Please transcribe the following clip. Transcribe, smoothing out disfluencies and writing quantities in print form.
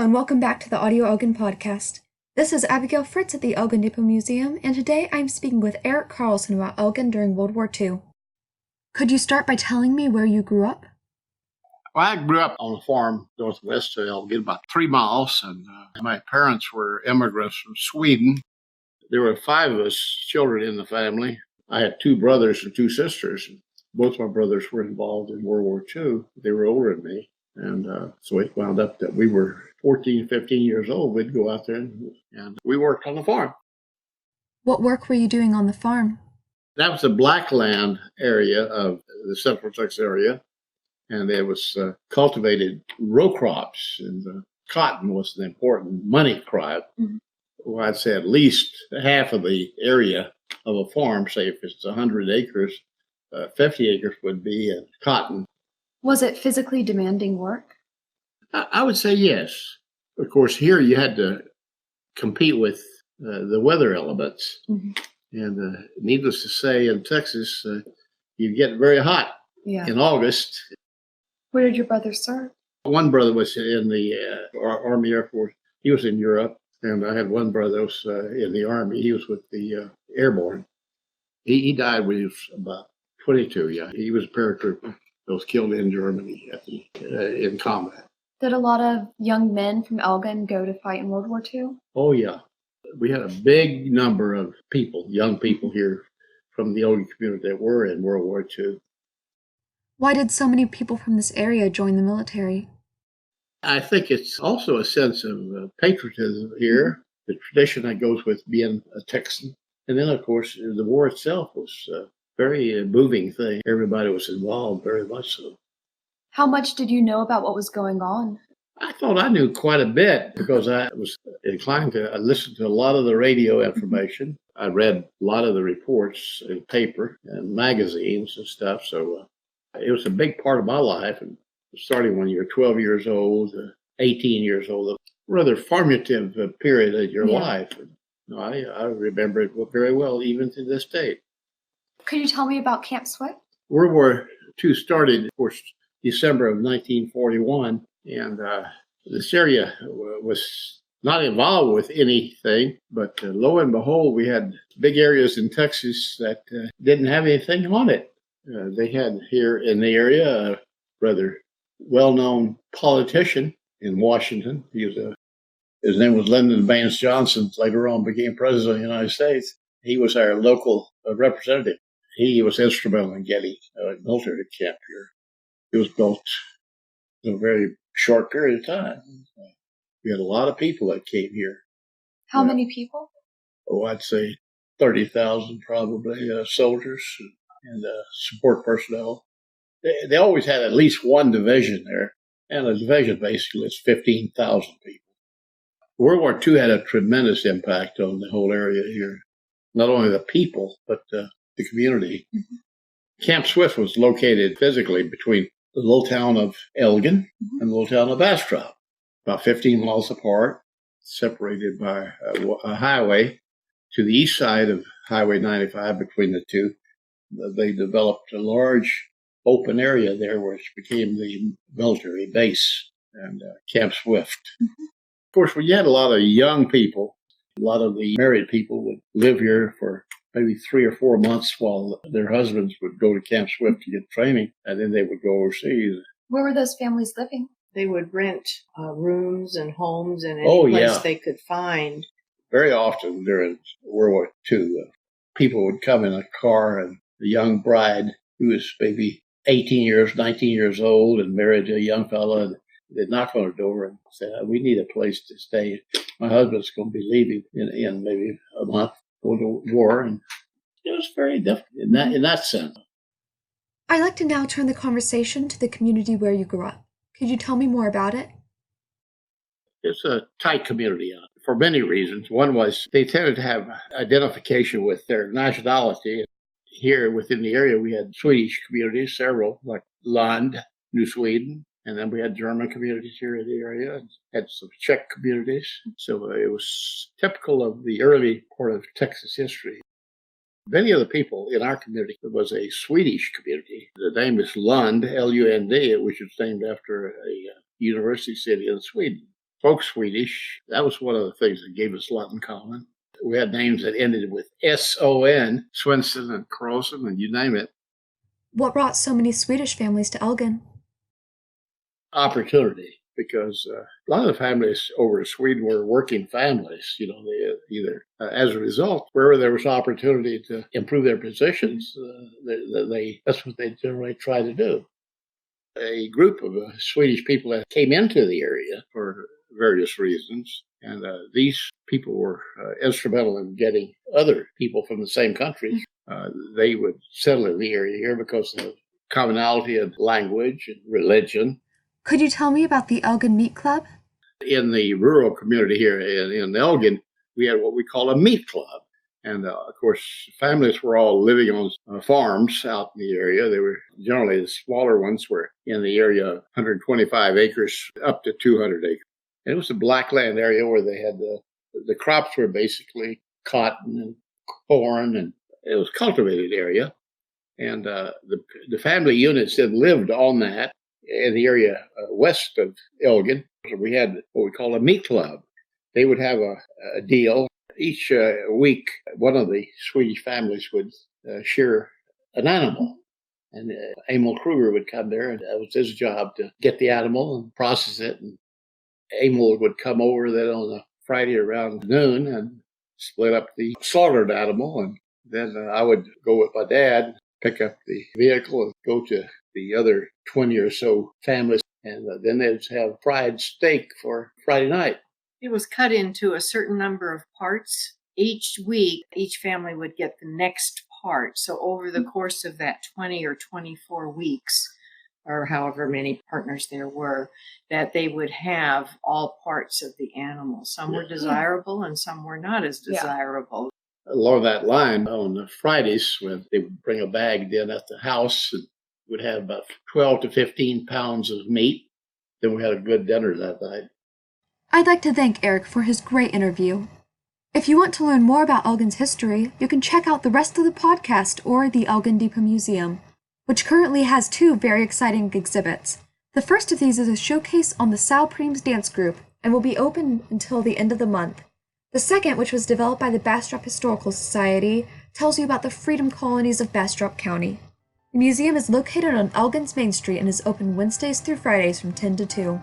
and welcome back to the Audio Elgin podcast. This is Abigail Fritz at the Elgin Depot Museum, and today I'm speaking with Eric Carlson about Elgin during World War II. Could you start by telling me where you grew up? Well, I grew up on a farm northwest of Elgin, about 3 miles, and my parents were immigrants from Sweden. There were 5 of us children in the family. I had 2 brothers and 2 sisters. Both my brothers were involved in World War II. They were older than me. And so it wound up that we were 14, 15 years old. We'd go out there and we worked on the farm. What work were you doing on the farm? That was the blackland area of the Central Texas area. And it was cultivated row crops. And cotton was an important money crop. Mm-hmm. Well, I'd say at least half of the area of a farm, say if it's 100 acres, 50 acres would be cotton. Was it physically demanding work? I would say yes. Of course, here you had to compete with the weather elements. Mm-hmm. And needless to say, in Texas, you get very hot in August. Where did your brother serve? One brother was in the Army Air Force. He was in Europe. And I had one brother who was in the Army. He was with the Airborne. He died when he was about 22, yeah. He was a paratrooper. Was killed in Germany in combat. Did a lot of young men from Elgin go to fight in World War II? Oh, yeah. We had a big number of people, young people here from the Elgin community that were in World War II. Why did so many people from this area join the military? I think it's also a sense of patriotism here, the tradition that goes with being a Texan. And then, of course, the war itself was very moving thing. Everybody was involved, very much so. How much did you know about what was going on? I thought I knew quite a bit because I was inclined to listen to a lot of the radio information. I read a lot of the reports in paper and magazines and stuff. So it was a big part of my life. And starting when you're 12 years old, 18 years old, a rather formative period of your life. And I remember it very well, even to this day. Could you tell me about Camp Swift? World War II started, of course, December of 1941, and this area was not involved with anything, but lo and behold, we had big areas in Texas that didn't have anything on it. They had here in the area a rather well-known politician in Washington. His name was Lyndon Baines Johnson, later on became president of the United States. He was our local representative. He was instrumental in getting a military camp here. It was built in a very short period of time. We had a lot of people that came here. How many people? Oh, I'd say 30,000 probably, soldiers and support personnel. They always had at least one division there, and a division basically is 15,000 people. World War II had a tremendous impact on the whole area here. Not only the people, but the community. Mm-hmm. Camp Swift was located physically between the little town of Elgin and the little town of Bastrop, about 15 miles apart, separated by a highway. To the east side of Highway 95 between the two, they developed a large open area there which became the military base and Camp Swift. Mm-hmm. Of course, we had a lot of young people. A lot of the married people would live here for maybe 3 or 4 months while their husbands would go to Camp Swift to get training, and then they would go overseas. Where were those families living? They would rent rooms and homes in any place they could find. Very often during World War II, people would come in a car, and the young bride, who was maybe 18 years, 19 years old, and married to a young fella, and they'd knock on her door and say, "We need a place to stay. My husband's going to be leaving in maybe a month, going to war." And it was very different in that sense. I'd like to now turn the conversation to the community where you grew up. Could you tell me more about it? It's a tight community for many reasons. One was they tended to have identification with their nationality. Here within the area, we had Swedish communities, several, like Lund, New Sweden. And then we had German communities here in the area, and had some Czech communities. So it was typical of the early part of Texas history. Many of the people in our community, it was a Swedish community. The name is Lund, Lund, which is named after a university city in Sweden. spoke Swedish. That was one of the things that gave us a lot in common. We had names that ended with S-O-N, Swenson and Carlson, and you name it. What brought so many Swedish families to Elgin? Opportunity, because a lot of the families over in Sweden were working families. They either, as a result, wherever there was opportunity to improve their positions, that's what they generally try to do. A group of Swedish people that came into the area for various reasons, and these people were instrumental in getting other people from the same country. They would settle in the area here because of commonality of language and religion. Could you tell me about the Elgin Meat Club? In the rural community here in Elgin, we had what we call a meat club. And, of course, families were all living on farms out in the area. They were generally the smaller ones were in the area of 125 acres up to 200 acres. And it was a blackland area where they had the crops were basically cotton and corn, and it was a cultivated area. And the family units that lived on that in the area west of Elgin, we had what we call a meat club. They would have a deal. Each week, one of the Swedish families would shear an animal. And Emil Kruger would come there, and that was his job to get the animal and process it. And Emil would come over then on a Friday around noon and split up the slaughtered animal. And then I would go with my dad, pick up the vehicle, and go to the other 20 or so families. And then they'd have fried steak for Friday night. It was cut into a certain number of parts. Each week, each family would get the next part. So over the course of that 20 or 24 weeks, or however many partners there were, that they would have all parts of the animal. Some were desirable and some were not as desirable. Along that line, on the Fridays, when they would bring a bag in at the house, and would have about 12 to 15 pounds of meat. Then we had a good dinner that night. I'd like to thank Eric for his great interview. If you want to learn more about Elgin's history, you can check out the rest of the podcast or the Elgin Depot Museum, which currently has 2 very exciting exhibits. The first of these is a showcase on the Sal Preems dance group and will be open until the end of the month. The second, which was developed by the Bastrop Historical Society, tells you about the freedom colonies of Bastrop County. The museum is located on Elgin's Main Street and is open Wednesdays through Fridays from 10 to 2.